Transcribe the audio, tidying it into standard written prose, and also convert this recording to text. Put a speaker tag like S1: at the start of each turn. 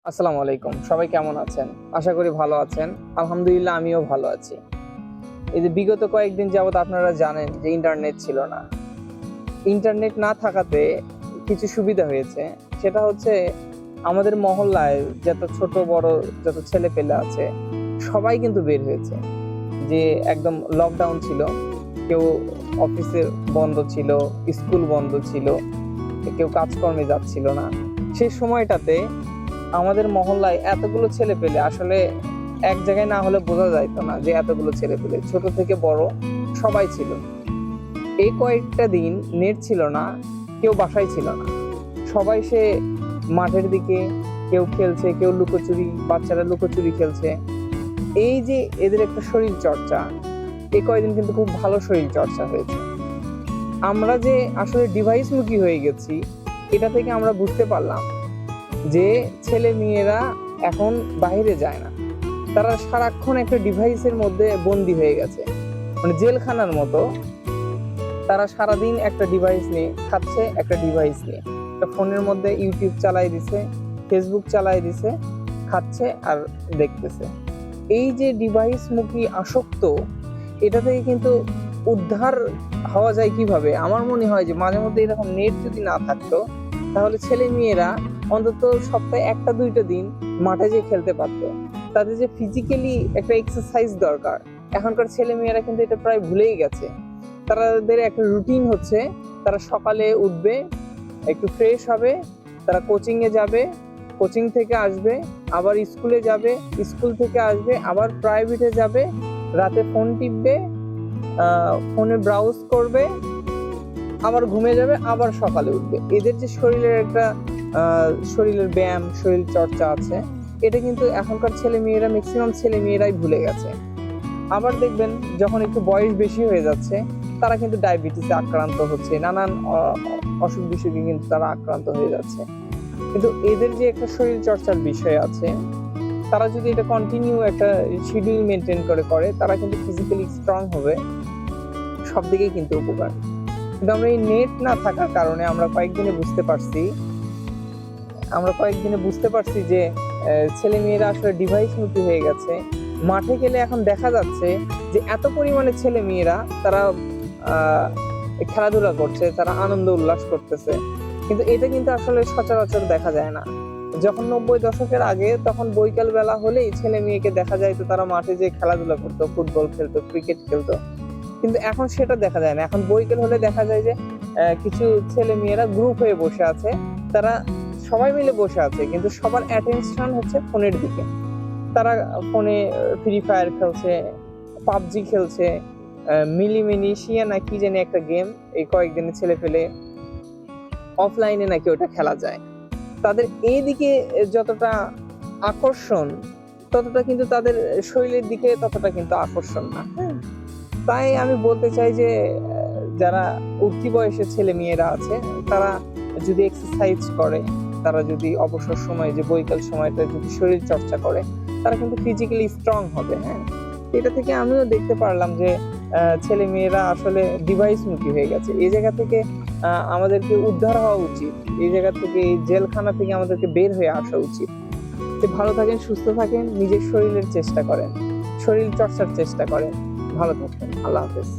S1: আসসালামু আলাইকুম। সবাই কেমন আছেন? আশা করি ভালো আছেন। আলহামদুলিল্লাহ আমিও ভালো আছি। এই যে বিগত কয়েকদিন যাবৎ আপনারা জানেন যে ইন্টারনেট ছিল না। ইন্টারনেট না থাকাতে কিছু সুবিধা হয়েছে। সেটা হচ্ছে আমাদের মহল্লায় যত ছোট বড় যত ছেলেপেলে আছে সবাই কিন্তু বের হয়েছে। যে একদম লকডাউন ছিল। কেউ অফিসে বন্ধ ছিল, স্কুল বন্ধ ছিল, কেউ কাজকর্মে যাচ্ছিল না। সেই সময়টাতে আমাদের মহল্লায় এতগুলো ছেলেপেলে আসলে এক জায়গায় না হলে বোঝা যাইত না যে এতগুলো ছেলেপেলে ছোট থেকে বড় সবাই ছিল। এই কয়েকটা দিন নেট ছিল না, কেউ বাসায় ছিল না, সবাই সে মাঠের দিকে কেউ খেলছে, কেউ লুকোচুরি, বাচ্চারা লুকোচুরি খেলছে। এই যে এদের একটা শরীর চর্চা, এই কয়েকদিন কিন্তু খুব ভালো শরীর চর্চা হয়েছে। আমরা যে আসলে ডিভাইস মুখী হয়ে গেছি এটা থেকে আমরা বুঝতে পারলাম যে ছেলে মেয়েরা এখন বাইরে যায় না, তারা সারাক্ষণ একটা ডিভাইসের মধ্যে বন্দী হয়ে গেছে, মানে জেলখানার মতো। তারা সারাদিন একটা ডিভাইস নিয়ে খাচ্ছে, একটা ডিভাইস নিয়ে একটা ফোনের মধ্যে ইউটিউব চালাই দিছে, ফেসবুক চালাই দিছে, খাচ্ছে আর দেখতেছে। এই যে ডিভাইস মুখী আসক্ত, এটা থেকে কিন্তু উদ্ধার হওয়া যায় কিভাবে? আমার মনে হয় যে মাঝে মধ্যে এরকম নেট যদি না থাকতো তাহলে ছেলে মেয়েরা অন্তত সপ্তাহে একটা দুইটা দিন মাঠে যেয়ে খেলতে পারতো। তাদের যে ফিজিক্যালি একটা এক্সারসাইজ দরকার, এখনকার ছেলে মেয়েরা কিন্তু এটা প্রায় ভুলেই গেছে। তাদের একটা রুটিন হচ্ছে তারা সকালে উঠবে, একটু ফ্রেশ হবে, তারা কোচিং এ যাবে, কোচিং থেকে আসবে, আবার স্কুলে যাবে, স্কুল থেকে আসবে, আবার প্রাইভেটে যাবে, রাতে ফোন টিপবে, ফোনে ব্রাউজ করবে, আবার ঘুমিয়ে যাবে, আবার সকালে উঠবে। এদের যে শরীরের একটা শরীরের ব্যায়াম, শরীর চর্চা আছে, এটা কিন্তু এখনকার ছেলে মেয়েরা, ম্যাক্সিমাম ছেলে মেয়েরাই ভুলে গেছে। আবার দেখবেন যখন একটু বয়স বেশি হয়ে যাচ্ছে তারা কিন্তু ডায়াবেটিসে আক্রান্ত হচ্ছে, নানান অসুখ বিসুখে কিন্তু তারা আক্রান্ত হয়ে যাচ্ছে। কিন্তু এদের যে একটা শরীর চর্চার বিষয় আছে, তারা যদি এটা কন্টিনিউ একটা শিডিউল মেনটেন করে তারা কিন্তু ফিজিক্যালি স্ট্রং হবে, সব দিকেই কিন্তু উপকার। কিন্তু আমরা এই নেট না থাকার কারণে আমরা কয়েকদিনে বুঝতে পারছি যে ছেলে মেয়েরা আসলে ডিভাইস মুখী হয়ে গেছে। মাঠে গেলে এখন দেখা যাচ্ছে যে এত পরিমাণে ছেলে মেয়েরা তারা খেলাধুলা করছে, তারা আনন্দ উল্লাস করতেছে, কিন্তু এটা কিন্তু আসলে সচরাচর দেখা যায় না। যখন 90 দশকের আগে, তখন বৈকাল বেলা হলেই ছেলে মেয়েকে দেখা যায় তো তারা মাঠে যে খেলাধুলা করতো, ফুটবল খেলতো, ক্রিকেট খেলতো। কিন্তু এখন সেটা দেখা যায় না। এখন বৈকাল হলে দেখা যায় যে কিছু ছেলে মেয়েরা গ্রুপ হয়ে বসে আছে, তারা সবাই মিলে বসে আছে কিন্তু সবার অ্যাটেনশন হচ্ছে ফোনের দিকে। তারা ফোনে ফ্রি ফায়ার খেলছে, পাবজি খেলছে, মিলিমিনিশিয়া না কি জানি একটা গেম, এই কয়েকদিনে ছেলে ফেলে অফলাইনে নাকি ওটা খেলা যায়। তাদের এইদিকে যতটা আকর্ষণ, ততটা কিন্তু তাদের শরীরের দিকে ততটা কিন্তু আকর্ষণ না। তাই আমি বলতে চাই যে যারা উঠতি বয়সের ছেলে মেয়েরা আছে, তারা যদি এক্সারসাইজ করে, তারা যদি অবসর সময় যে বৈকাল সময়টা যদি শরীর চর্চা করে, তারা কিন্তু ফিজিক্যালি স্ট্রং হবে। হ্যাঁ, এটা থেকে আমিও দেখতে পারলাম যে ছেলে মেয়েরা আসলে ডিভাইস মুখী হয়ে গেছে। এই জায়গা থেকে আমাদেরকে উদ্ধার হওয়া উচিত, এই জায়গা থেকে, এই জেলখানা থেকে আমাদেরকে বের হয়ে আসা উচিত। ভালো থাকেন, সুস্থ থাকেন, নিজের শরীরের চেষ্টা করেন, শরীর চর্চার চেষ্টা করেন, ভালো থাকবেন। আল্লাহ হাফেজ।